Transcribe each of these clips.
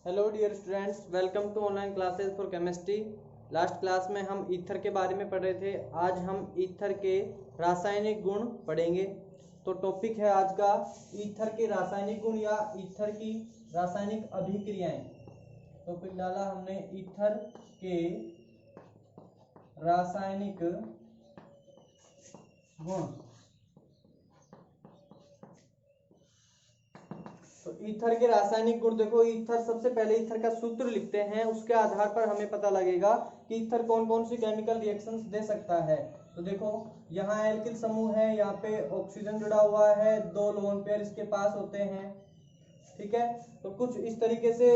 Hello dear students, welcome to online classes for chemistry. Last class में हम ether के बारे में पढ़ रहे थे। आज हम ईथर के रासायनिक गुण पढ़ेंगे। तो टॉपिक है आज का ईथर के रासायनिक गुण या ईथर की रासायनिक अभिक्रियाएं। टॉपिक डाला हमने ईथर के रासायनिक गुण। तो ईथर के रासायनिक गुण देखो, ईथर सबसे पहले ईथर का सूत्र लिखते हैं, उसके आधार पर हमें पता लगेगा कि ईथर कौन कौन सी केमिकल रिएक्शंस दे सकता है। तो देखो यहाँ एल्किल समूह है, यहाँ पे ऑक्सीजन जुड़ा हुआ है, दो लोन पेयर इसके पास होते हैं। ठीक है, तो कुछ इस तरीके से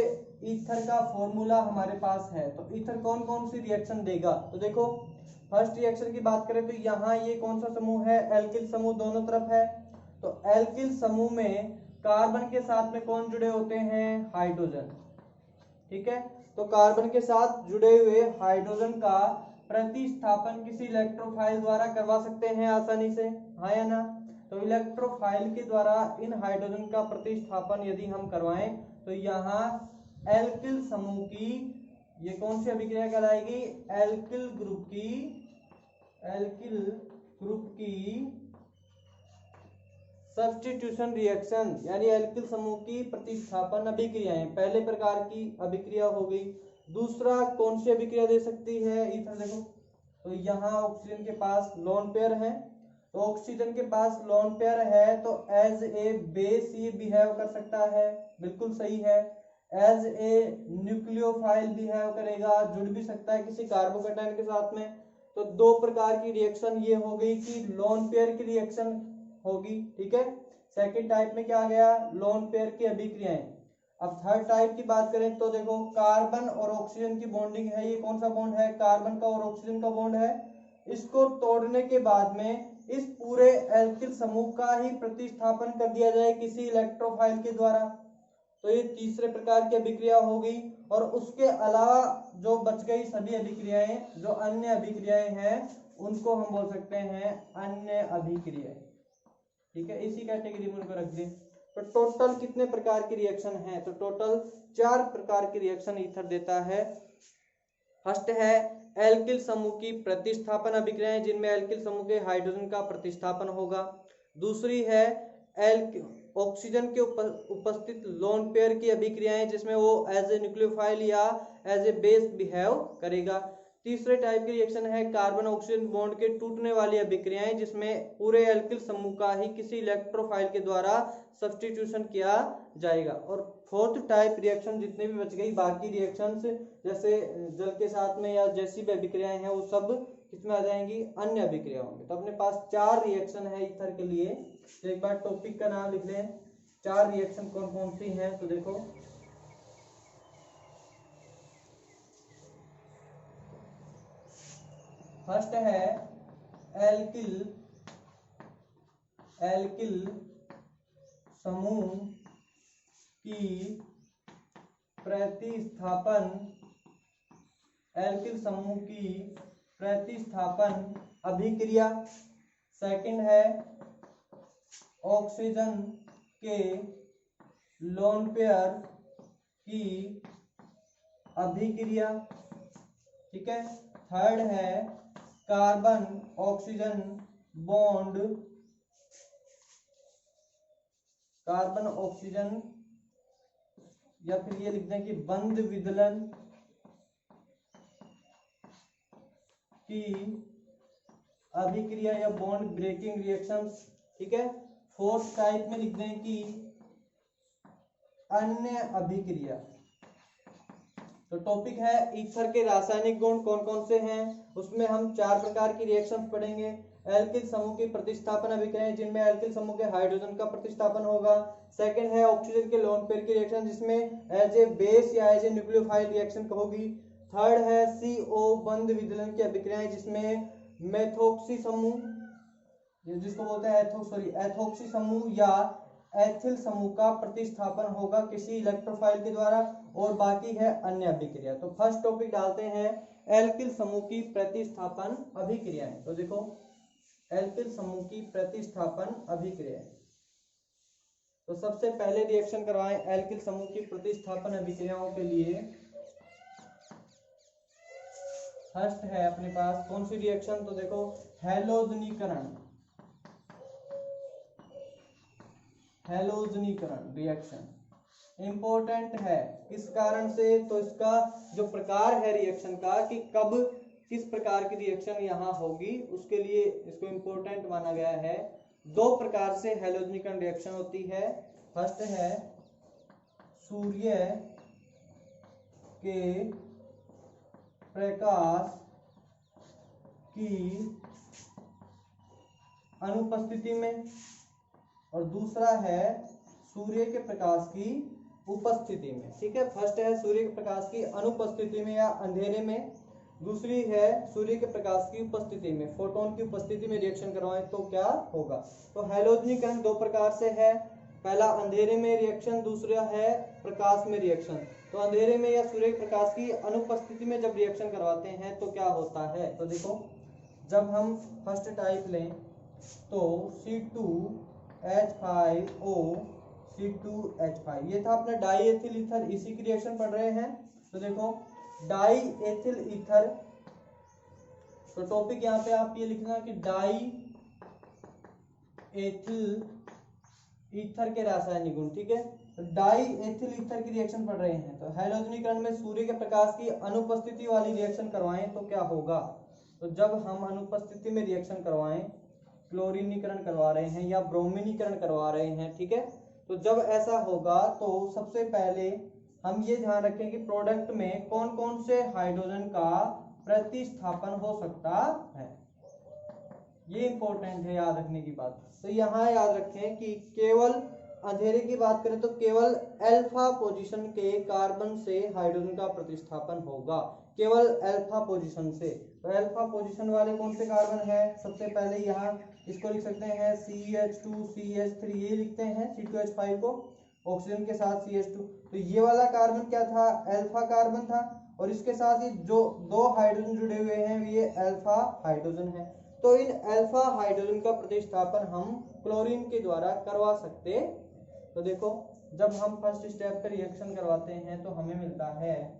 ईथर का फॉर्मूला हमारे पास है। तो ईथर कौन कौन सी रिएक्शन देगा, तो देखो फर्स्ट रिएक्शन की बात करें तो यहाँ ये कौन सा समूह है, एल्किल समूह दोनों तरफ है। तो एल्किल समूह में कार्बन के साथ में कौन जुड़े होते हैं, हाइड्रोजन। ठीक है, तो कार्बन के साथ जुड़े हुए हाइड्रोजन का प्रतिस्थापन किसी इलेक्ट्रोफाइल द्वारा करवा सकते हैं आसानी से, हाँ या ना। तो इलेक्ट्रोफाइल के द्वारा इन हाइड्रोजन का प्रतिस्थापन यदि हम करवाएं तो यहाँ एल्किल समूह की ये कौन सी अभिक्रिया कहलाएगी, एल्किल ग्रुप की सब्स्टिट्यूशन रिएक्शन, यानी एल्किल समूह की प्रतिस्थापन अभिक्रियाएं। पहले प्रकार की अभिक्रिया हो गई। दूसरा कौन सी अभिक्रिया दे सकती है ईथर, देखो तो यहाँ ऑक्सीजन के पास लोन पेयर है। तो ऑक्सीजन के पास लोन पेयर है तो एज ए बेस ये बिहेव कर सकता है, बिल्कुल सही है। एज ए न्यूक्लियोफाइल बिहेव करेगा, जुड़ भी सकता है किसी कार्बोकेटाइन के साथ में। तो दो प्रकार की रिएक्शन ये हो गई कि लोन पेयर की रिएक्शन होगी। ठीक है, सेकंड टाइप में क्या आ गया, लोन पेयर की अभिक्रियाएं। अब थर्ड टाइप की बात करें तो देखो कार्बन और ऑक्सीजन की बॉन्डिंग है, ये कौन सा बॉन्ड है, कार्बन का और ऑक्सीजन का बॉन्ड है। इसको तोड़ने के बाद में इस पूरे एल्किल समूह का ही प्रतिस्थापन कर दिया जाए किसी इलेक्ट्रोफाइल के द्वारा। तो ये तीसरे प्रकार की अभिक्रिया हो गई। और उसके अलावा जो बच गई सभी अभिक्रियाएं, जो अन्य अभिक्रियाएं हैं, उनको हम बोल सकते हैं अन्य अभिक्रियाएं। ठीक है, इसी कैटेगरी में उनको रख दे। तो टोटल कितने प्रकार की रिएक्शन है, तो टोटल 4 प्रकार की रिएक्शन ईथर देता है। फर्स्ट है एल्किल समूह की प्रतिस्थापन अभिक्रियाएं, जिनमें एल्किल समूह के हाइड्रोजन का प्रतिस्थापन होगा। दूसरी है ऑक्सीजन के उपस्थित लोन पेयर की अभिक्रियाएं, जिसमें वो एज ए न्यूक्लियोफाइल या एज ए बेस बिहेव करेगा। तीसरे टाइप की रिएक्शन है कार्बन ऑक्सीजन बॉन्ड के टूटने वाली अभिक्रियाएं, जिसमें पूरे एल्किल समूह का ही किसी इलेक्ट्रोफाइल के द्वारा सब्स्टिट्यूशन किया जाएगा। और फोर्थ टाइप रिएक्शन जितने भी बच गई बाकी रिएक्शंस, जैसे जल के साथ में या जैसी भी अभिक्रियाएं हैं, वो सब किसमें आ जाएंगी, अन्य अभिक्रियाओं में। तो अपने पास 4 रिएक्शन है ईथर के लिए। तो एक बार टॉपिक का नाम लिख लें, 4 रिएक्शन कौन कौन सी हैं। तो देखो फर्स्ट है एल्किल समूह की प्रतिस्थापन, एल्किल समूह की प्रतिस्थापन अभिक्रिया। सेकंड है ऑक्सीजन के लोन पेयर की अभिक्रिया। ठीक है, थर्ड है carbon oxygen bond, carbon oxygen या फिर ये लिखते हैं कि बंध विदलन की अभिक्रिया या बॉन्ड ब्रेकिंग रिएक्शंस। ठीक है, फोर्थ टाइप में लिख दें कि अन्य अभिक्रिया। तो टॉपिक है ईथर के रासायनिक गुण कौन कौन से हैं, उसमें हम 4 प्रकार की रिएक्शंस पढ़ेंगे। एल्किल समूह की प्रतिस्थापन अभिक्रियाएं, जिनमें एल्किल समूह के हाइड्रोजन का प्रतिस्थापन होगा। सेकंड है ऑक्सीजन के लोन पेयर की रिएक्शन, जिसमें एज ए बेस या एज ए न्यूक्लियोफाइल रिएक्शन होगी। थर्ड है CO बंध विदलन की अभिक्रियाएं, जिसमें मेथोक्सी समूह, जिसको बोलते हैं एथोक्सी समूह या एथिल समूह का प्रतिस्थापन होगा किसी इलेक्ट्रोफाइल के द्वारा। और बाकी है अन्य अभिक्रिया। तो फर्स्ट टॉपिक डालते हैं एल्किल समूह की प्रतिस्थापन अभिक्रियाएं। तो देखो एल्किल समूह की प्रतिस्थापन अभिक्रियाएं। तो सबसे पहले रिएक्शन करवाएं एल्किल समूह की प्रतिस्थापन अभिक्रियाओं के लिए। फर्स्ट है अपने पास कौन सी रिएक्शन, तो देखो हैलोजनीकरण, हैलोजनीकरण रिएक्शन इंपॉर्टेंट है। किस कारण से, तो इसका जो प्रकार है रिएक्शन का कि कब किस प्रकार की रिएक्शन यहाँ होगी उसके लिए इसको इंपॉर्टेंट माना गया है। दो प्रकार से हैलोजनीकरण रिएक्शन होती है। फर्स्ट है सूर्य के प्रकाश की अनुपस्थिति में, और दूसरा है सूर्य के प्रकाश की उपस्थिति में। ठीक है, फर्स्ट है सूर्य के प्रकाश की अनुपस्थिति में या अंधेरे में, दूसरी है सूर्य के प्रकाश की उपस्थिति में, फोटोन की उपस्थिति में रिएक्शन करवाएं तो क्या होगा। तो हैलोजनीकरण दो प्रकार से है, पहला अंधेरे में रिएक्शन, दूसरा है प्रकाश में रिएक्शन। तो अंधेरे में या सूर्य के प्रकाश की अनुपस्थिति में जब रिएक्शन करवाते हैं तो क्या होता है, तो देखो जब हम फर्स्ट टाइप लें तो C2H5O C2H5, ये था अपना डाई एथिल ईथर, इसी की रिएक्शन पढ़ रहे हैं। तो देखो डाई एथिल ईथर, तो टॉपिक यहाँ पे आप ये लिखना कि डाई एथिल ईथर के रासायनिक गुण। ठीक है, तो डाई एथिल ईथर की रिएक्शन पढ़ रहे हैं। तो हैलोजनीकरण में सूर्य के प्रकाश की अनुपस्थिति वाली रिएक्शन करवाएं तो क्या होगा, तो जब हम अनुपस्थिति में रिएक्शन करवाएं, क्लोरीनीकरण करवा रहे हैं या ब्रोमीनीकरण करवा रहे हैं, ठीक है, तो जब ऐसा होगा तो सबसे पहले हम ये ध्यान रखें कि प्रोडक्ट में कौन कौन से हाइड्रोजन का प्रतिस्थापन हो सकता है, ये इंपॉर्टेंट है याद रखने की बात। तो यहाँ याद रखें कि केवल अंधेरे की बात करें तो केवल अल्फा पोजीशन के कार्बन से हाइड्रोजन का प्रतिस्थापन होगा, केवल अल्फा पोजीशन से। तो अल्फा पोजीशन वाले कौन से कार्बन है, सबसे पहले यहाँ इसको लिख सकते हैं CH2 CH3, ये लिखते हैं C2H5 को ऑक्सीजन के साथ CH2। तो ये वाला कार्बन क्या था, अल्फा कार्बन था, और इसके साथ ही जो दो हाइड्रोजन जुड़े हुए हैं ये अल्फा हाइड्रोजन है। तो इन अल्फा हाइड्रोजन का प्रतिस्थापन हम क्लोरीन के द्वारा करवा सकते। तो देखो जब हम फर्स्ट स्टेप पे रिएक्शन करवाते हैं तो हमें मिलता है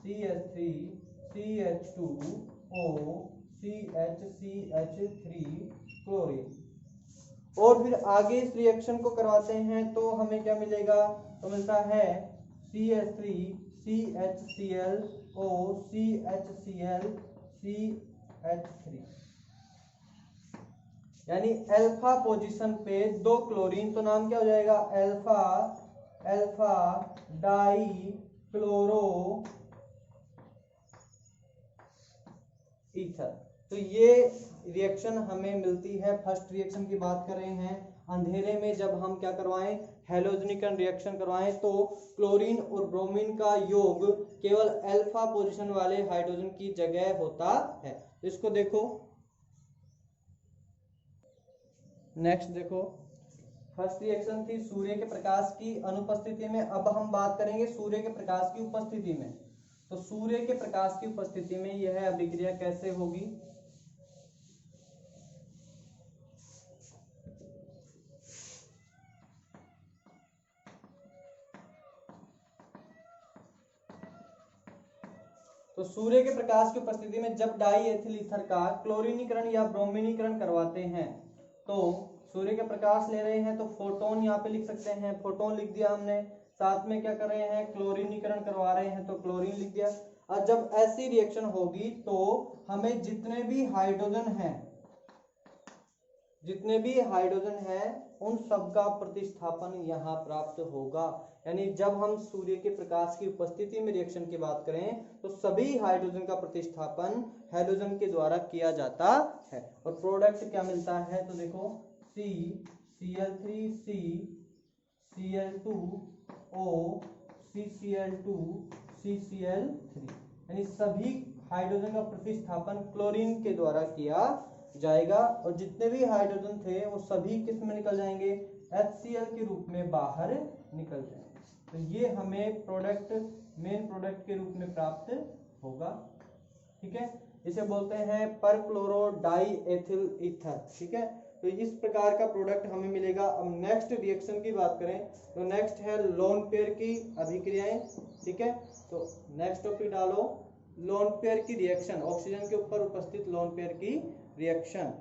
CH3 CH2O CH3 क्लोरीन, और फिर आगे इस रिएक्शन को करवाते हैं तो हमें क्या मिलेगा, तो मिलता है CH3 CHClO CHCl CH3, यानी अल्फा पोजीशन पे दो क्लोरीन, तो नाम क्या हो जाएगा अल्फा डाई क्लोरो ईथर। तो ये रिएक्शन हमें मिलती है, फर्स्ट रिएक्शन की बात कर रहे हैं अंधेरे में जब हम क्या करवाएं, हैलोजनीकरण रिएक्शन करवाएं तो क्लोरीन और ब्रोमीन का योग केवल अल्फा पोजीशन वाले हाइड्रोजन की जगह होता है। तो इसको देखो, नेक्स्ट देखो फर्स्ट रिएक्शन थी सूर्य के प्रकाश की अनुपस्थिति में, अब हम बात करेंगे सूर्य के प्रकाश की उपस्थिति में। तो सूर्य के प्रकाश की उपस्थिति में यह अभिक्रिया कैसे होगी, तो सूर्य के प्रकाश की उपस्थिति में जब डाई एथिल ईथर का क्लोरीनीकरण या ब्रोमीनीकरण करवाते हैं तो सूर्य के प्रकाश ले रहे हैं तो फोटोन यहाँ पे लिख सकते हैं, फोटोन लिख दिया हमने, साथ में क्या कर रहे हैं क्लोरीनीकरण करवा रहे हैं तो क्लोरीन लिख दिया। और जब ऐसी रिएक्शन होगी तो हमें जितने भी हाइड्रोजन हैं उन सब का प्रतिस्थापन यहाँ प्राप्त होगा। यानी जब हम सूर्य के प्रकाश की उपस्थिति में रिएक्शन की बात करें तो सभी हाइड्रोजन का प्रतिस्थापन हैलोजन के द्वारा किया जाता है, और प्रोडक्ट क्या मिलता है, तो देखो CCl3 CCl2O CCl2 CCl3, यानी सभी हाइड्रोजन का प्रतिस्थापन क्लोरीन के द्वारा किया जाएगा, और जितने भी हाइड्रोजन थे वो सभी किस में निकल जाएंगे, HCl के रूप में बाहर निकल जाएंगे। तो ये हमें प्रोडक्ट मेन प्रोडक्ट के रूप में प्राप्त होगा। ठीक है, इसे बोलते हैं परक्लोरो डाई एथिल ईथर। ठीक है, तो इस प्रकार का प्रोडक्ट हमें मिलेगा। अब नेक्स्ट रिएक्शन की बात करें तो नेक्स्ट है लोन पेयर की अभिक्रियाएं, ठीक है। तो नेक्स्ट टॉपिक डालो लोन पेयर की रिएक्शन, ऑक्सीजन के ऊपर उपस्थित लोन पेयर की रिएक्शन।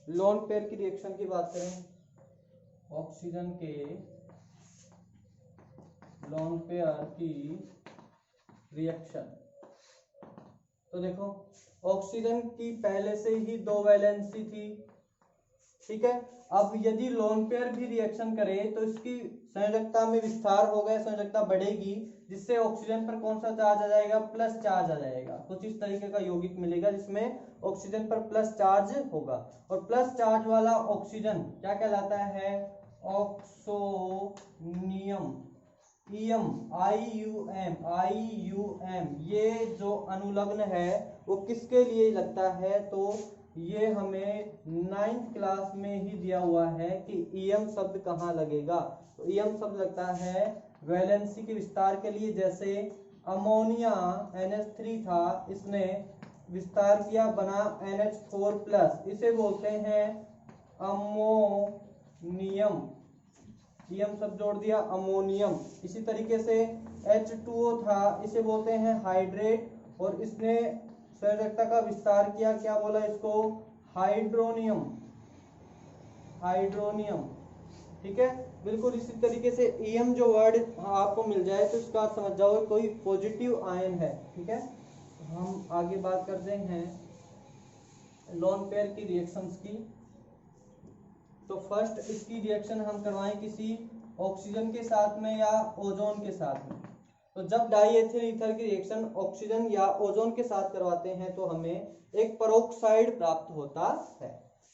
लोन पेयर की रिएक्शन की बात करें, ऑक्सीजन के लोन पेयर की रिएक्शन। तो देखो ऑक्सीजन की पहले से ही 2 वैलेंसी थी, ठीक है। अब यदि लोन पेयर भी रिएक्शन करे तो इसकी संयोजकता में विस्तार होगा, संयोजकता बढ़ेगी, जिससे ऑक्सीजन पर कौन सा चार्ज आ जाएगा, प्लस चार्ज आ जाएगा। कुछ इस तरीके का यौगिक मिलेगा जिसमें ऑक्सीजन पर प्लस चार्ज होगा, और प्लस चार्ज वाला ऑक्सीजन क्या कहलाता है, ऑक्सोनियम, ईएम, IUM। ये जो अनुलग्न है वो किसके लिए लगता है, तो ये हमें 9th क्लास में ही दिया हुआ है कि ईएम शब्द कहाँ लगेगा। तो ईएम शब्द लगता है वैलेंसी के विस्तार के लिए। जैसे अमोनिया NH3 था, इसने विस्तार किया, बना NH4+, इसे बोलते हैं अमोनियम, ईएम शब्द जोड़ दिया अमोनियम। इसी तरीके से H2O था, इसे बोलते हैं हाइड्रेट, और इसने संयोजकता का विस्तार किया, क्या बोला इसको, हाइड्रोनियम, हाइड्रोनियम, ठीक है। बिल्कुल इसी तरीके से ईएम जो वर्ड आपको मिल जाए तो इसका अर्थ समझ जाओ कोई पॉजिटिव आयन है, ठीक है। हम आगे बात करते हैं लोन पेयर की रिएक्शंस की। तो फर्स्ट इसकी रिएक्शन हम करवाएं किसी ऑक्सीजन के साथ में या ओजोन के साथ में। तो जब डाईएथिल ईथर की रिएक्शन ऑक्सीजन या ओजोन के साथ करवाते हैं तो हमें एक पेरोक्साइड प्राप्त होता है।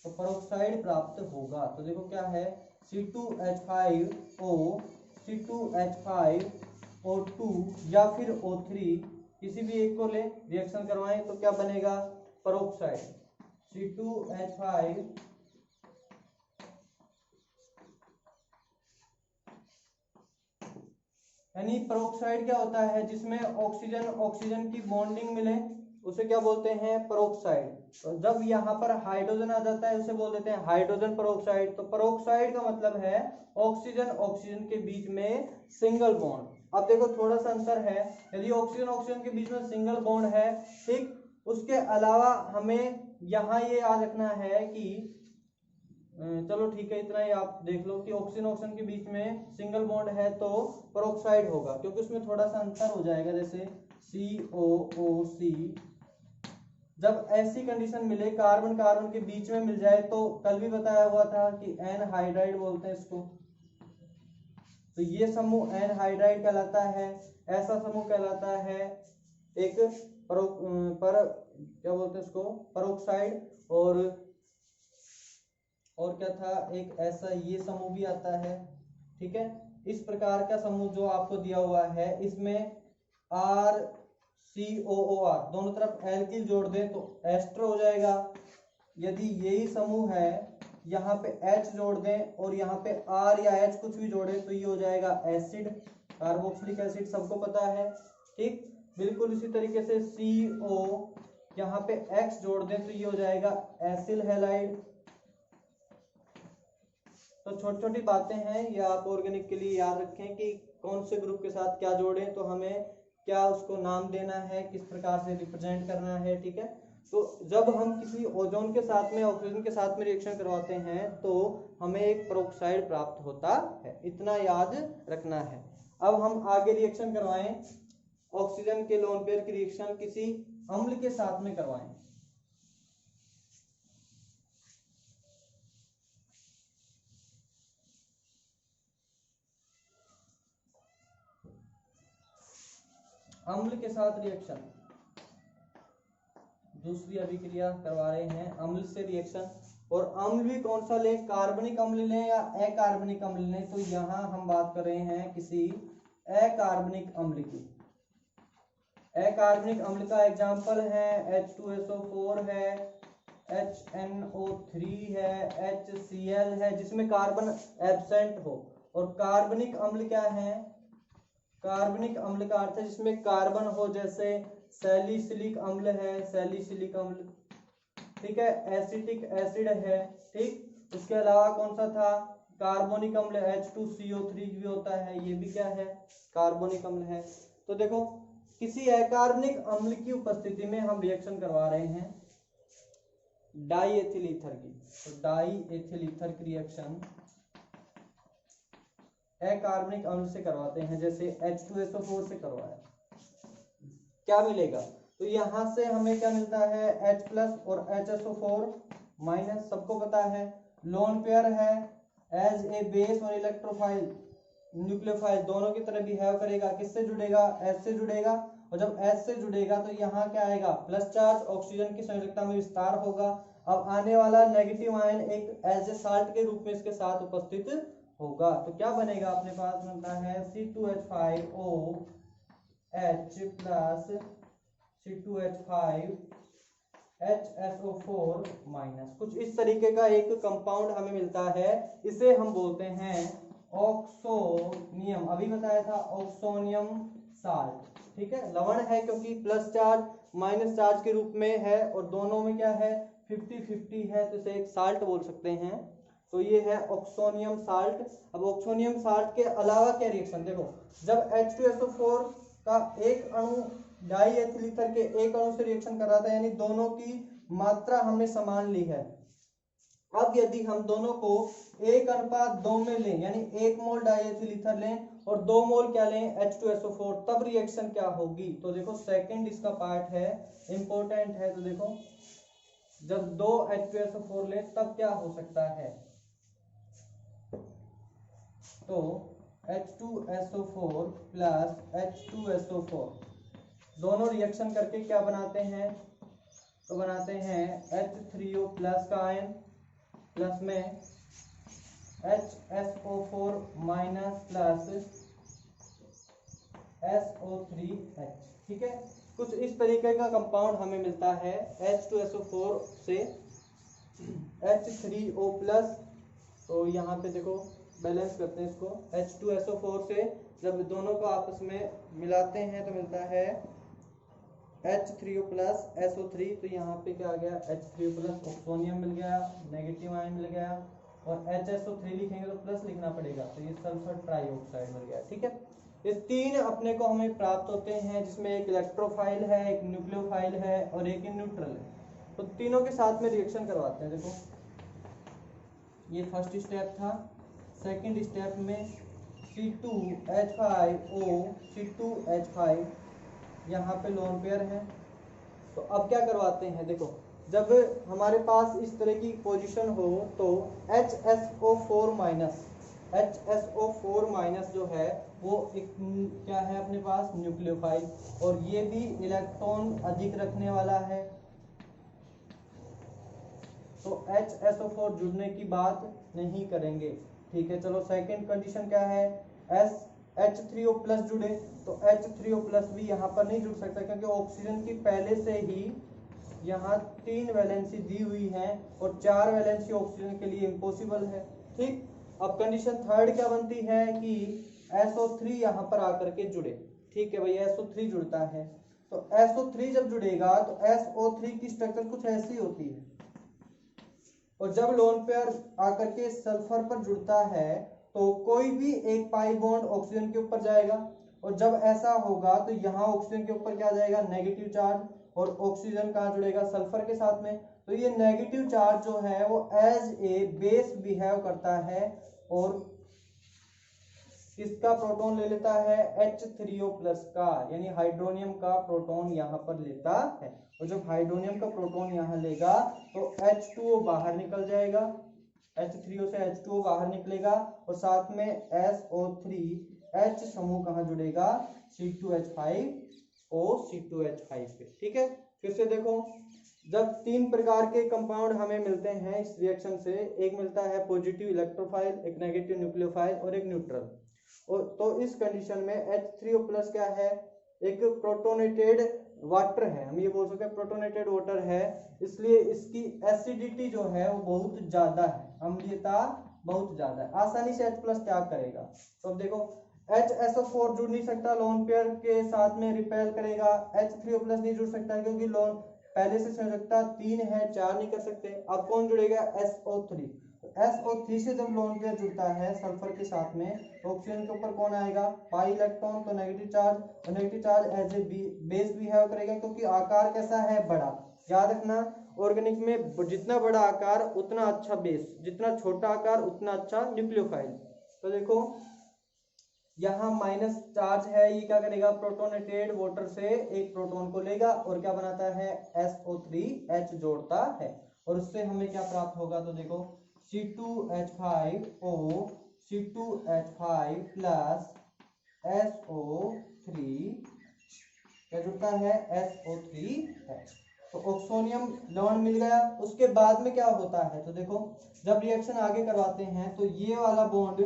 तो पेरोक्साइड प्राप्त होगा, तो देखो क्या है, C2H5O, C2H5O2 या फिर O3, किसी भी एक को ले, रिएक्शन करवाएं तो क्या बनेगा, पेरोक्साइड, C2H5 यानी पेरोक्साइड क्या होता है, जिसमें ऑक्सीजन ऑक्सीजन की बॉन्डिंग मिले, उसे क्या बोलते हैं, पेरोक्साइड। तो जब यहाँ पर हाइड्रोजन आ जाता है उसे बोल देते हैं हाइड्रोजन पेरोक्साइड। तो पेरोक्साइड का मतलब है ऑक्सीजन ऑक्सीजन के बीच में सिंगल बॉन्ड। अब देखो थोड़ा सा अंतर है, यदि ऑक्सीजन ऑक्सीजन के बीच में सिंगल बॉन्ड है, ठीक, उसके अलावा हमें यहाँ ये याद रखना है कि चलो ठीक है, इतना ही आप देख लो कि ऑक्सीजन ऑक्सीजन के बीच में सिंगल बॉन्ड है तो पेरोक्साइड होगा, क्योंकि उसमें थोड़ा सा अंतर हो जाएगा। जैसे COOC, जब ऐसी कंडीशन मिले कार्बन कार्बन के बीच में मिल जाए तो कल भी बताया हुआ था कि एनहाइड्राइड बोलते हैं इसको। तो ये समूह एनहाइड्राइड कहलाता है। ऐसा समूह कहलाता है एक क्या बोलते हैं इसको, पेरोक्साइड। और क्या था, एक ऐसा ये समूह भी आता है, ठीक है। इस प्रकार का समूह जो आपको दिया हुआ है, इसमें RCOOR दोनों तरफ एल्किल जोड़ दें तो एस्टर हो जाएगा। यदि यही समूह है, यहाँ पे H जोड़ दें और यहाँ पे R या H कुछ भी जोड़े तो ये हो जाएगा एसिड, कार्बोक्सिलिक एसिड, सबको पता है, ठीक। बिल्कुल इसी तरीके से CO यहाँ पे X जोड़ दें तो ये हो जाएगा एसिल हैलाइड। तो छोटी छोटी बातें हैं, ये आप ऑर्गेनिक के लिए याद रखें कि कौन से ग्रुप के साथ क्या जोड़ें, तो हमें क्या उसको नाम देना है, किस प्रकार से रिप्रेजेंट करना है, ठीक है। तो जब हम किसी ओजोन के साथ में ऑक्सीजन के साथ में रिएक्शन करवाते हैं तो हमें एक पेरोक्साइड प्राप्त होता है, इतना याद रखना है। अब हम आगे रिएक्शन करवाएं, ऑक्सीजन के लोन पेयर की रिएक्शन किसी अम्ल के साथ में करवाएं। अम्ल के साथ रिएक्शन, दूसरी अभिक्रिया करवा रहे हैं अम्ल से रिएक्शन। और अम्ल भी कौन सा लें, कार्बनिक अम्ल लें या अकार्बनिक अम्ल लें, तो यहाँ हम बात कर रहे हैं किसी अकार्बनिक अम्ल की। अकार्बनिक अम्ल का एग्जाम्पल है H2SO4 है, HNO3 है, HCl है, जिसमें कार्बन एब्सेंट हो। और कार्बनिक अम्ल क्या है? कार्बनिक अम्ल का अर्थ है जिसमें कार्बन हो, जैसे सैलिसिलिक अम्ल है, सैलिसिलिक अम्ल, ठीक है, एसिटिक एसिड है, ठीक। उसके अलावा कौन सा था? कार्बोनिक अम्ल H2CO3 भी होता है, ये भी क्या है? कार्बोनिक अम्ल है। तो देखो किसी अकार्बनिक अम्ल की उपस्थिति में हम रिएक्शन करवा रहे हैं डाई एथिल ईथर की, तो डाई एथिल ईथर की रिएक्शन अकार्बनिक अम्ल से करवाते हैं, जैसे H2SO4 से करवाया, क्या मिलेगा? तो यहां से हमें क्या मिलता है? H प्लस और HSO4 माइनस, सबको पता है लोन पेयर है, एज ए बेस और इलेक्ट्रोफाइल न्यूक्लियोफाइल दोनों की तरह बिहेव करेगा। किससे जुड़ेगा? H से जुड़ेगा, और जब H से जुड़ेगा तो यहाँ क्या आएगा? प्लस चार्ज, ऑक्सीजन की संयोजकता में विस्तार होगा। अब आने वाला नेगेटिव आयन एक एज ए साल्ट के रूप में इसके साथ उपस्थित होगा, तो क्या बनेगा? अपने पास बनता है C2H5O H plus C2H5 HSO4 minus. कुछ इस तरीके का एक कंपाउंड हमें मिलता है, इसे हम बोलते हैं ऑक्सोनियम। अभी बताया था ऑक्सोनियम साल्ट, ठीक है। लवण है क्योंकि प्लस चार्ज माइनस चार्ज के रूप में है, और दोनों में क्या है? 50-50 है, तो इसे एक साल्ट बोल सकते हैं। तो ये है ऑक्सोनियम साल्ट। अब ऑक्सोनियम साल्ट के अलावा क्या रिएक्शन? देखो जब H2SO4 का एक अणु डाई एथिल ईथर के एक अणु से रिएक्शन कर रहा था, यानी दोनों की मात्रा हमने समान ली है। अब यदि हम दोनों को 1:2 में लें, यानी 1 मोल डाई एथिल ईथर लें और 2 मोल क्या लें? H2SO4, तब रिएक्शन क्या होगी? तो देखो सेकंड इसका पार्ट है, इंपॉर्टेंट है। तो देखो जब 2 H2SO4 लें तब क्या हो सकता है? तो H2SO4 प्लस H2SO4 दोनों रिएक्शन करके क्या बनाते हैं? तो बनाते हैं H3O प्लस का आयन प्लस में HSO4 माइनस प्लस SO3H, ठीक है। कुछ इस तरीके का कंपाउंड हमें मिलता है H2SO4 से H3O प्लस। तो यहाँ पे देखो बैलेंस करते हैं इसको, H2SO4 से जब दोनों को आपस में मिलाते हैं तो मिलता है H3O प्लस SO3। तो यहाँ पे क्या आ गया? H3O प्लस ऑक्सोनियम मिल गया, नेगेटिव आयन मिल गया, और HSO3 लिखेंगे तो प्लस लिखना पड़ेगा, तो ये सल्फर ट्राइऑक्साइड मिल गया, ठीक है। ये तीन अपने को हमें प्राप्त होते हैं, जिसमें एक इलेक्ट्रोफाइल है, एक न्यूक्लियोफाइल है और एक न्यूट्रल है। तो तीनों के साथ में रिएक्शन करवाते हैं। देखो ये फर्स्ट स्टेप था। सेकंड स्टेप में C2H5O C2H5 यहाँ पे लोन पेयर है। तो अब क्या करवाते हैं? देखो जब हमारे पास इस तरह की पोजीशन हो तो HSO4 माइनस जो है वो एक क्या है अपने पास? न्यूक्लियोफाइल, और ये भी इलेक्ट्रॉन अधिक रखने वाला है। तो HSO4 जुड़ने की बात नहीं करेंगे, ठीक है। चलो सेकंड कंडीशन क्या है? H3O प्लस जुड़े, तो H3O प्लस भी यहाँ पर नहीं जुड़ सकता, क्योंकि ऑक्सीजन की पहले से ही यहाँ 3 वैलेंसी दी हुई है और 4 वैलेंसी ऑक्सीजन के लिए इम्पॉसिबल है, ठीक। अब कंडीशन थर्ड क्या बनती है कि SO3 यहाँ पर आकर के जुड़े, ठीक है भाई, SO3 जुड़ता है। तो SO3 जब जुड़ेगा तो SO3 की स्ट्रक्चर कुछ ऐसी होती है, और जब लोन पेयर आकर के सल्फर पर जुड़ता है तो कोई भी एक पाई बॉन्ड ऑक्सीजन के ऊपर जाएगा, और जब ऐसा होगा तो यहाँ ऑक्सीजन के ऊपर क्या जाएगा? नेगेटिव चार्ज, और ऑक्सीजन कहाँ जुड़ेगा? सल्फर के साथ में। तो ये नेगेटिव चार्ज जो है वो एज ए बेस बिहेव करता है, और किसका प्रोटॉन ले लेता है? H3O प्लस का, यानी हाइड्रोनियम का प्रोटॉन यहाँ पर लेता है। और जब हाइड्रोनियम का प्रोटॉन यहाँ लेगा तो H2O बाहर निकल जाएगा, H3O से H2O बाहर निकलेगा, और साथ में SO3H समूह कहाँ जुड़ेगा? C2H5O C2H5 पे, ठीक है। फिर से देखो जब 3 प्रकार के कंपाउंड हमें मिलते हैं इस रिएक्शन से, एक मिलता है पॉजिटिव इलेक्ट्रोफाइल, एक नेगेटिव न्यूक्लियोफाइल और एक न्यूट्रल, और तो इस कंडीशन में H3O प्लस क्या है? एक प्रोटोनेटेड वाटर है, हम ये बोल सकते हैं प्रोटोनेटेड वाटर है, इसलिए इसकी एसिडिटी जो है वो बहुत ज्यादा है, अम्लीयता बहुत ज्यादा है, आसानी से H+ त्याग करेगा। तो अब देखो HSO4 जुड़ नहीं सकता, लोन पेयर के साथ में रिपेल करेगा। H3O+ नहीं जुड़ सकता क्योंकि लोन पहले से संयोजकता 3 है, 4 नहीं कर सकते। अब कौन जुड़ेगा? SO3। SO3 से जब लोन पेयर जुड़ता है सल्फर के साथ में, ऑक्सीजन के ऊपर कौन आएगा? पाई इलेक्ट्रॉन, तो नेगेटिव चार्ज, और negative charge as a base behave करेगा क्योंकि आकार कैसा है? बड़ा। याद रखना ऑर्गेनिक में जितना बड़ा आकार उतना अच्छा बेस, जितना छोटा आकार उतना अच्छा न्यूक्लियोफाइल। तो देखो यहाँ माइनस चार्ज है, ये क्या करेगा? प्रोटोनेटेड वाटर से एक प्रोटॉन को लेगा और क्या बनाता है? SO3H जोड़ता है, और उससे हमें क्या प्राप्त होगा? तो देखो C2H5O, C2H5 प्लस SO3 क्या जुड़ता है? SO3H। तो ऑक्सोनियम लवण मिल गया। उसके बाद में क्या होता है? तो देखो जब रिएक्शन आगे करवाते हैं तो ये वाला बॉन्ड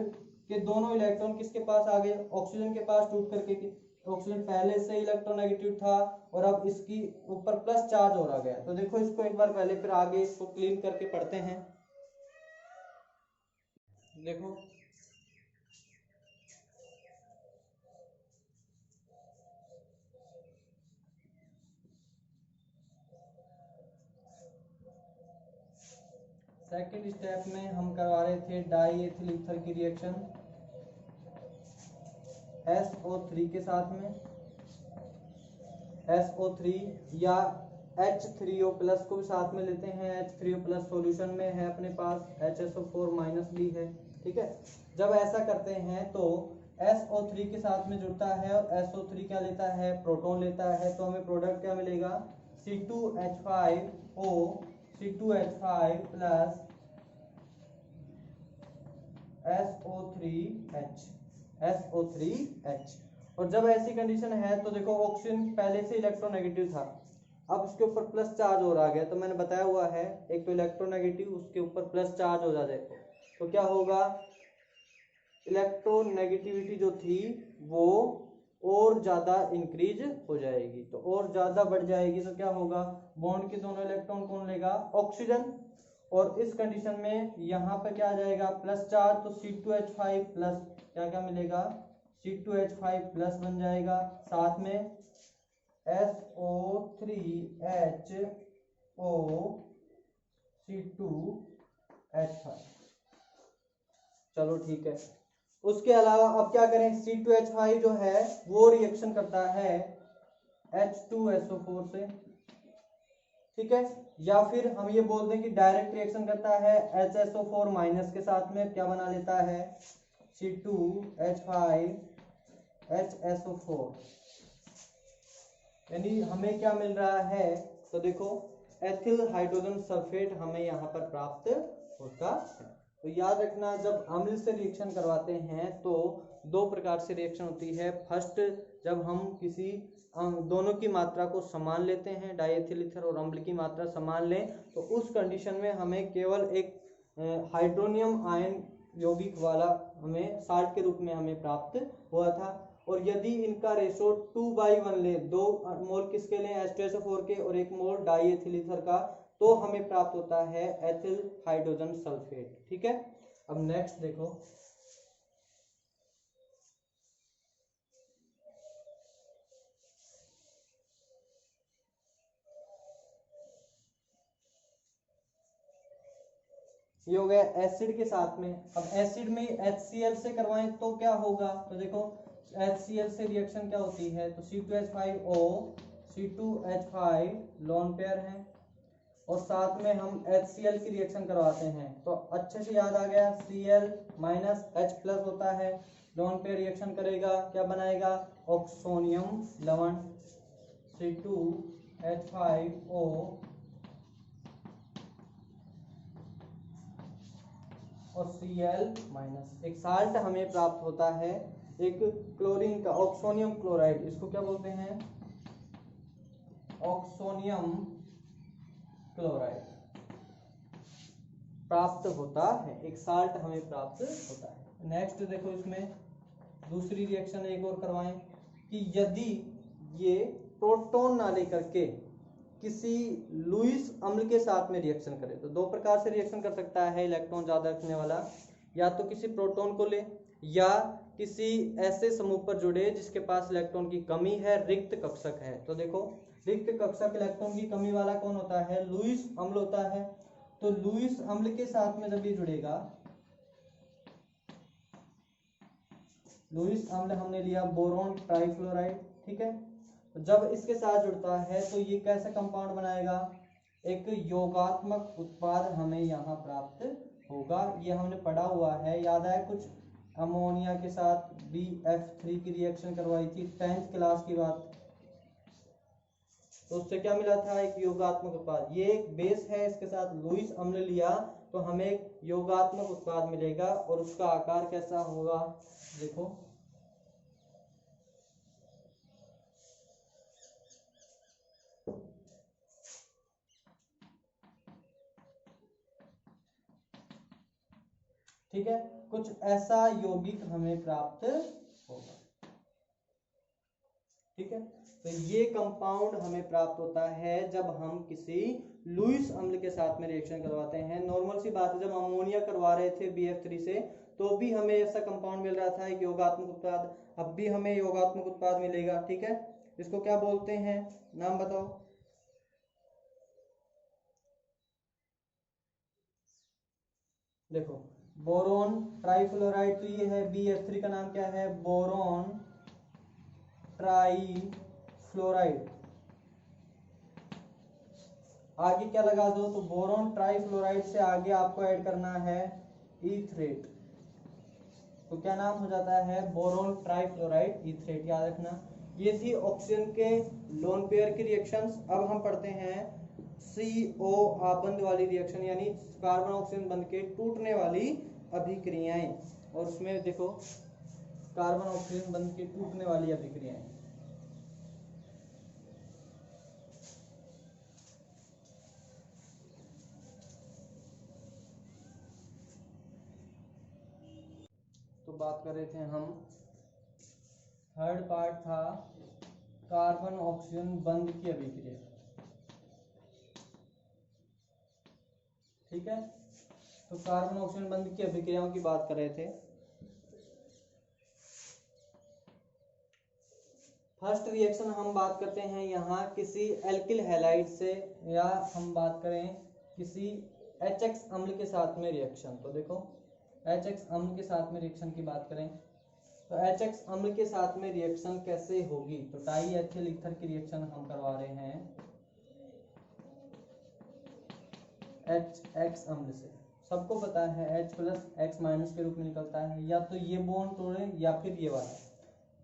के दोनों इलेक्ट्रॉन किसके पास आ गए? ऑक्सीजन के पास, टूट करके। ऑक्सीजन पहले से इलेक्ट्रोनेगेटिव था और अब इसकी ऊपर प्लस चार्ज और आ गया। तो देखो इसको एक बार पहले फिर आगे इसको क्लीन करके पढ़ते हैं। देखो सेकेंड स्टेप में हम करवा रहे थे डाई एथिल ईथर की रिएक्शन SO3 के साथ में। SO3 या H3O+ को भी साथ में लेते हैं। H3O+ सॉल्यूशन में है अपने पास, HSO4- भी है, ठीक है। जब ऐसा करते हैं तो SO3 के साथ में जुड़ता है और SO3 क्या लेता है? प्रोटॉन लेता है। तो हमें प्रोडक्ट क्या मिलेगा? C2H5O, C2H5 plus SO3H, SO3H। और जब ऐसी कंडीशन है तो देखो ऑक्सीजन पहले से इलेक्ट्रोनेगेटिव था, अब उसके ऊपर प्लस चार्ज और आ गया। तो मैंने बताया हुआ है एक तो इलेक्ट्रोनेगेटिव, उसके ऊपर प्लस चार्ज हो जाए तो क्या होगा? इलेक्ट्रोनेगेटिविटी जो थी वो और ज्यादा इंक्रीज हो जाएगी, तो और ज्यादा बढ़ जाएगी। तो क्या होगा? बॉन्ड के दोनों इलेक्ट्रॉन कौन लेगा? ऑक्सीजन। और इस कंडीशन में यहाँ पर क्या आ जाएगा? Plus charge. तो C2H5 प्लस क्या क्या मिलेगा? C2H5 प्लस बन जाएगा, साथ में SO3HO C2H5। चलो ठीक है। उसके अलावा अब क्या करें? C2H5 जो है वो रिएक्शन करता है H2SO4 से, ठीक है। या फिर हम ये बोल दें कि डायरेक्ट रिएक्शन करता है HSO4- के साथ में, क्या बना लेता है? C2H5 HSO4। यानी हमें क्या मिल रहा है? तो देखो एथिल हाइड्रोजन सल्फेट हमें यहाँ पर प्राप्त होता है। तो याद रखना जब अम्ल से रिएक्शन करवाते हैं तो दो प्रकार से रिएक्शन होती है। फर्स्ट, जब हम किसी दोनों की मात्रा को समान लेते हैं, डाइएथिल ईथर और अम्ल की मात्रा समान लें, तो उस कंडीशन में हमें केवल एक हाइड्रोनियम आयन यौगिक वाला हमें साल्ट के रूप में हमें प्राप्त हुआ था। और यदि इनका रेशो 2:1 ले, 2 मोल किसके लें? H2SO4 के, और 1 मोल डाइएथिल ईथर का, तो हमें प्राप्त होता है एथिल हाइड्रोजन सल्फेट, ठीक है। अब नेक्स्ट देखो, ये हो गया एसिड के साथ में। अब एसिड में HCl से करवाएं तो क्या होगा? तो देखो HCl से रिएक्शन क्या होती है? तो C2H5O, C2H5 लोन पेयर है, और साथ में हम HCl की रिएक्शन करवाते हैं। तो अच्छे से याद आ गया, Cl-H+ होता है, लोन पेयर रिएक्शन करेगा, क्या बनाएगा? ऑक्सोनियम लवण C2H5O और Cl-, एक साल्ट हमें प्राप्त होता है, एक क्लोरीन का, ऑक्सोनियम क्लोराइड, इसको क्या बोलते हैं? ऑक्सोनियम क्लोराइड प्राप्त होता है, एक साल्ट हमें प्राप्त होता है। नेक्स्ट देखो, इसमें दूसरी रिएक्शन एक और करवाएं कि यदि ये प्रोटॉन ना लेकर के किसी लुईस अम्ल के साथ में रिएक्शन करे, तो दो प्रकार से रिएक्शन कर सकता है इलेक्ट्रॉन ज्यादा रखने वाला। या तो किसी प्रोटॉन को ले या किसी ऐसे समूह पर जुड़े जिसके पास इलेक्ट्रॉन की कमी है, रिक्त कक्षक है। तो देखो रिक्त कक्षक इलेक्ट्रॉन की कमी वाला कौन होता है? लुईस अम्ल होता है। तो लुईस अम्ल के साथ में जब ये जुड़ेगा, लुईस अम्ल हमने लिया बोरोन ट्राइफ्लोराइड, ठीक है। तो जब इसके साथ जुड़ता है तो ये कैसा कंपाउंड बनाएगा? एक योगात्मक उत्पाद हमें यहाँ प्राप्त होगा। ये हमने पढ़ा हुआ है, याद है कुछ अमोनिया के साथ BF3 की रिएक्शन करवाई थी 10th क्लास की बात। तो उससे क्या मिला था? एक योगात्मक उत्पाद। ये एक बेस है, इसके साथ लुईस अम्ल लिया तो हमें एक योगात्मक उत्पाद मिलेगा और उसका आकार कैसा होगा? देखो ठीक है, कुछ ऐसा यौगिक हमें प्राप्त होगा, ठीक है। तो ये कंपाउंड हमें प्राप्त होता है जब हम किसी लुईस अम्ल के साथ में रिएक्शन करवाते हैं। नॉर्मल सी बात है, जब अमोनिया करवा रहे थे BF3 से तो भी हमें ऐसा कंपाउंड मिल रहा था, एक योगात्मक उत्पाद। अब भी हमें योगात्मक उत्पाद मिलेगा, ठीक है। इसको क्या बोलते हैं? नाम बताओ। देखो बोरोन ट्राइफ्लोराइड, तो ये है BF3 का नाम क्या है? Boron trifluoride. आगे क्या लगा दो? तो बोरोन ट्राइफ्लोराइड से आगे आपको ऐड करना है ईथरेट। तो क्या नाम हो जाता है? बोरोन ट्राइफ्लोराइड ईथरेट, याद रखना। ये थी ऑक्सीजन के लोन पेयर की रिएक्शंस। अब हम पढ़ते हैं CO आबंध वाली रिएक्शन, यानी कार्बन ऑक्सीजन बंध के टूटने वाली अभिक्रियाएं। और उसमें देखो कार्बन ऑक्सीजन बंध के टूटने वाली अभिक्रियाएं। तो बात कर रहे थे हम, थर्ड पार्ट था कार्बन ऑक्सीजन बंध की अभिक्रिया, ठीक है। तो कार्बन ऑक्सीजन बंध की अभिक्रियाओं की बात कर रहे थे। फर्स्ट रिएक्शन हम बात करते हैं यहाँ किसी एल्किल हैलाइड से, या हम बात करें किसी HX अम्ल के साथ में रिएक्शन। तो देखो HX अम्ल के साथ में रिएक्शन की बात करें तो HX अम्ल के साथ में रिएक्शन कैसे होगी? तो डाई एथिल ईथर की रिएक्शन हम करवा रहे हैं HX अम्ल से। सबको पता है H+X- के रूप में निकलता है, या तो ये बॉन्ड तोड़े या फिर ये वाला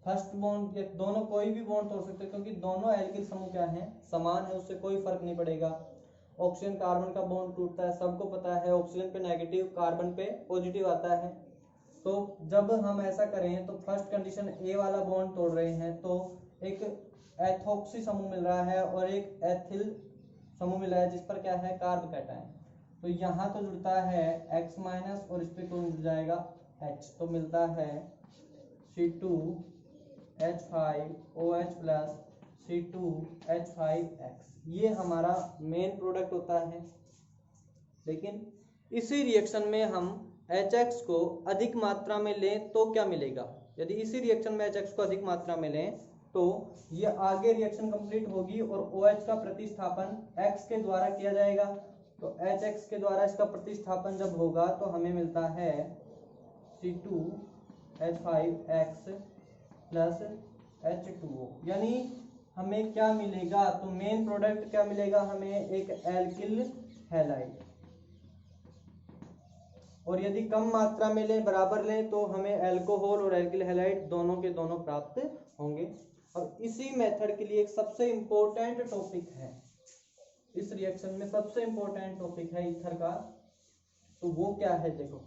फर्स्ट बॉन्ड, दोनों कोई भी बॉन्ड तोड़ सकते हैं क्योंकि दोनों एल्किल समूह क्या है? समान है, उससे कोई फर्क नहीं पड़ेगा। ऑक्सीजन कार्बन का बॉन्ड टूटता है, सबको पता है ऑक्सीजन पे नेगेटिव, कार्बन पे पॉजिटिव आता है। तो जब हम ऐसा करें तो फर्स्ट कंडीशन ए वाला बॉन्ड तोड़ रहे हैं तो एक एथॉक्सी समूह मिल रहा है और एक एथिल समूह मिल रहा है जिस पर क्या है? Carb cation. तो यहाँ तो जुड़ता है X- और इस पे कौन जुड़ जाएगा? H। तो मिलता है C2H5OH+ C2H5X। ये हमारा मेन प्रोडक्ट होता है। लेकिन इसी रिएक्शन में हम HX को अधिक मात्रा में लें तो क्या मिलेगा? यदि इसी रिएक्शन में HX को अधिक मात्रा में लें तो ये आगे रिएक्शन कंप्लीट होगी और OH का प्रतिस्थापन X के द्वारा किया जाएगा। तो HX के द्वारा इसका प्रतिस्थापन जब होगा तो हमें मिलता है C2H5X प्लस H2O। यानी हमें क्या मिलेगा? तो मेन प्रोडक्ट क्या मिलेगा हमें? एक एल्किल हैलाइड। और यदि कम मात्रा में लें, बराबर लें, तो हमें अल्कोहल और एल्किल हैलाइड दोनों के दोनों प्राप्त होंगे। अब इसी मेथड के लिए एक सबसे इंपॉर्टेंट टॉपिक है, इस रिएक्शन में सबसे इंपॉर्टेंट टॉपिक है ईथर का। तो वो क्या है? देखो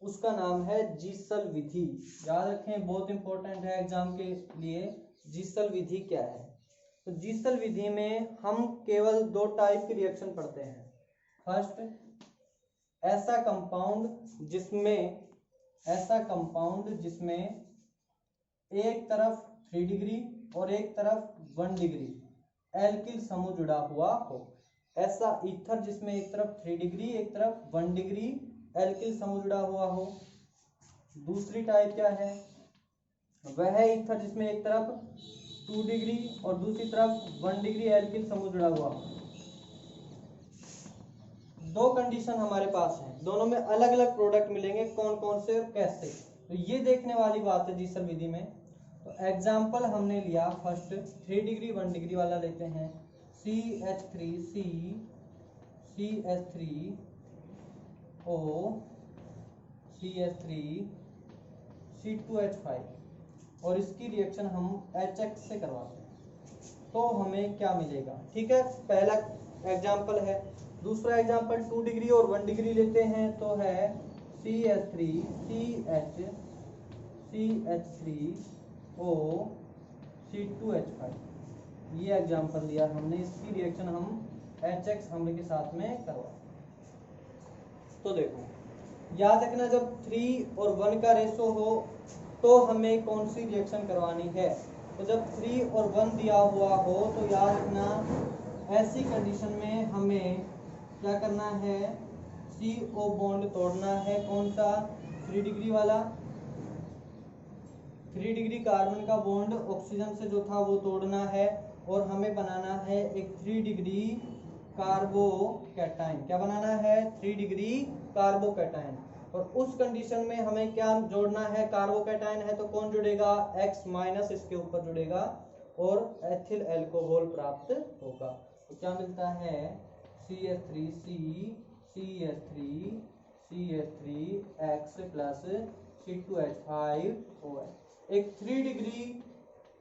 उसका नाम है जीसल विधि। याद रखें, बहुत इंपॉर्टेंट है एग्जाम के लिए। जीसल विधि क्या है? तो जीसल विधि में हम केवल दो टाइप की रिएक्शन पढ़ते हैं। फर्स्ट, ऐसा कंपाउंड जिसमें एक तरफ 3 डिग्री और एक तरफ 1 डिग्री एल्किल समूह जुड़ा हुआ हो, ऐसा ईथर जिसमें एक तरफ 3 डिग्री एक तरफ 1 डिग्री एल्किल समूह जुड़ा हुआ हो। दूसरी टाइप क्या है, वह ईथर जिसमें एक तरफ 2 डिग्री और दूसरी तरफ 1 डिग्री एल्किल समूह जुड़ा हुआ हो। दो कंडीशन हमारे पास है, दोनों में अलग अलग प्रोडक्ट मिलेंगे, कौन कौन से और कैसे, तो ये देखने वाली बात है जी सर विधि में। तो एग्जाम्पल हमने लिया फर्स्ट 3 डिग्री 1 डिग्री वाला लेते हैं, CH3C CH3O CH3 C2H5 और इसकी रिएक्शन हम HX से करवाते हैं तो हमें क्या मिलेगा। ठीक है, पहला एग्जाम्पल है। दूसरा एग्जाम्पल 2 डिग्री और 1 डिग्री लेते हैं तो है CH3 CH3O C2H5, ये एग्जाम्पल दिया हमने, इसकी रिएक्शन हम HX अम्ल के साथ में करवा। तो देखो याद रखना, जब 3 और 1 का रेशो हो तो हमें कौन सी रिएक्शन करवानी है। तो जब 3 और 1 दिया हुआ हो तो याद रखना ऐसी कंडीशन में हमें क्या करना है, CO बॉन्ड तोड़ना है। कौन सा, 3 डिग्री वाला, 3 डिग्री कार्बन का बॉन्ड ऑक्सीजन से जो था वो तोड़ना है और हमें बनाना है एक 3 डिग्री कार्बोकैटायन। क्या बनाना है, 3 डिग्री कार्बोकैटायन। और उस कंडीशन में हमें क्या जोड़ना है, कार्बोकैटायन है तो कौन जुड़ेगा, X माइनस इसके ऊपर जुड़ेगा और एथिल अल्कोहल प्राप्त होगा। तो क्या मिलता है, CH3C CH3X प्लस C2H5OH। एक 3 डिग्री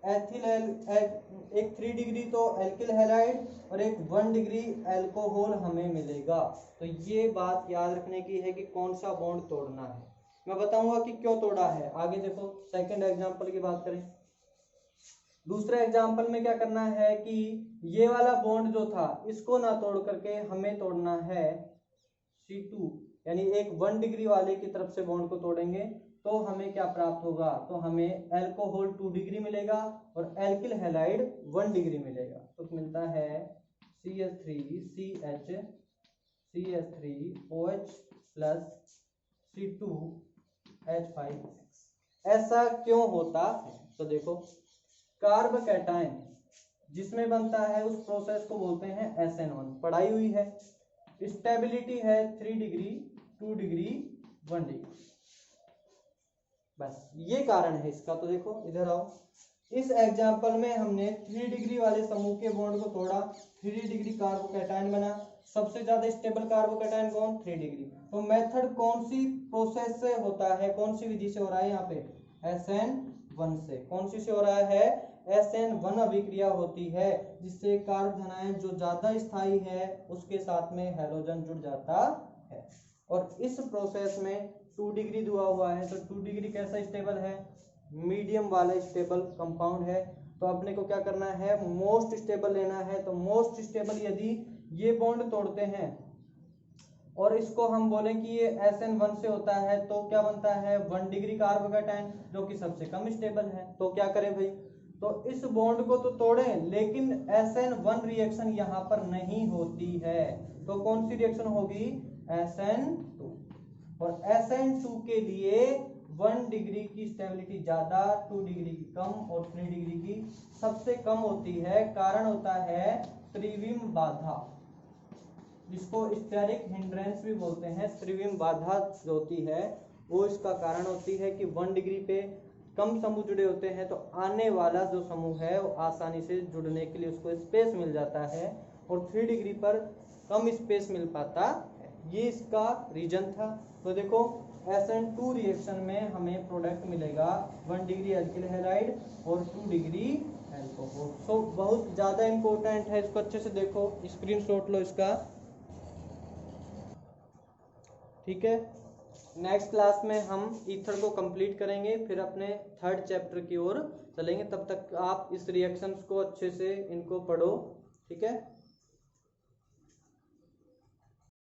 एक 3 डिग्री तो एल्किल हैलाइड और एक 1 डिग्री अल्कोहल हमें मिलेगा। तो ये बात याद रखने की है कि कौन सा बॉन्ड तोड़ना है। मैं बताऊंगा कि क्यों तोड़ा है आगे। देखो सेकंड एग्जांपल की बात करें, दूसरे एग्जांपल में क्या करना है कि ये वाला बॉन्ड जो था इसको ना तोड़ करके हमें तोड़ना है C2, यानी एक 1 डिग्री वाले की तरफ से बॉन्ड को तोड़ेंगे तो हमें क्या प्राप्त होगा, तो हमें अल्कोहल 2 डिग्री मिलेगा और एल्किल हैलाइड 1 डिग्री मिलेगा। तो मिलता है CH3OH प्लस C2H5X। ऐसा क्यों होता है, तो देखो कार्बोकैटायन जिसमें बनता है उस प्रोसेस को बोलते हैं SN1, पढ़ाई हुई है। स्टेबिलिटी है 3 डिग्री 2 डिग्री 1 डिग्री, बस ये कारण है इसका। तो देखो इधर आओ, इस एग्जांपल में हमने 3 डिग्री वाले समूह के बॉन्ड को तोड़ा, 3 डिग्री कार्बोकैटायन बना। सबसे ज्यादा स्टेबल कार्बोकैटायन कौन, 3 डिग्री। तो मेथड कौन सी प्रोसेस से होता है, कौन सी विधि से हो रहा है, यहाँ पे SN1 से। कौन सी से हो रहा है, SN1 अभिक्रिया होती है जिससे कार्ब धनायन जो ज्यादा स्थायी है उसके साथ में हैलोजन जुड़ जाता है। और इस प्रोसेस में 2 डिग्री दिया हुआ है तो 2 डिग्री कैसा स्टेबल है, मीडियम वाला स्टेबल कंपाउंड है। तो अपने को क्या करना है, मोस्ट स्टेबल लेना है। तो मोस्ट स्टेबल यदि ये बॉन्ड तोड़ते हैं और इसको हम बोलें कि ये SN1 से होता है तो क्या बनता है, 1 डिग्री कार्बोकैटायन जो कि सबसे कम स्टेबल है। तो क्या करें भाई, तो इस बॉन्ड को तो तोड़ें लेकिन SN1 रिएक्शन यहाँ पर नहीं होती है। तो कौन सी रिएक्शन होगी, SN2। और SN2 के लिए 1 डिग्री की स्टेबिलिटी ज्यादा, 2 डिग्री की कम और 3 डिग्री की सबसे कम होती है। कारण होता है त्रिविम बाधा, जिसको स्टेरिक हिंड्रेंस भी बोलते हैं। त्रिविम बाधा जो होती है वो इसका कारण होती है कि 1 डिग्री पे कम समूह जुड़े होते हैं तो आने वाला जो समूह है वो आसानी से जुड़ने के लिए उसको स्पेस मिल जाता है और 3 डिग्री पर कम स्पेस मिल पाता है। ये इसका रीजन था। तो देखो SN2 रिएक्शन में हमें प्रोडक्ट मिलेगा 1 डिग्री एल्किल हैलाइड और 2 डिग्री अल्कोहल। सो बहुत ज्यादा इंपॉर्टेंट है, इसको अच्छे से देखो, स्क्रीनशॉट लो इसका, ठीक है। नेक्स्ट क्लास में हम ईथर को कंप्लीट करेंगे, फिर अपने 3rd चैप्टर की ओर चलेंगे। तब तक आप इस रिएक्शंस को अच्छे से इनको पढ़ो, ठीक है।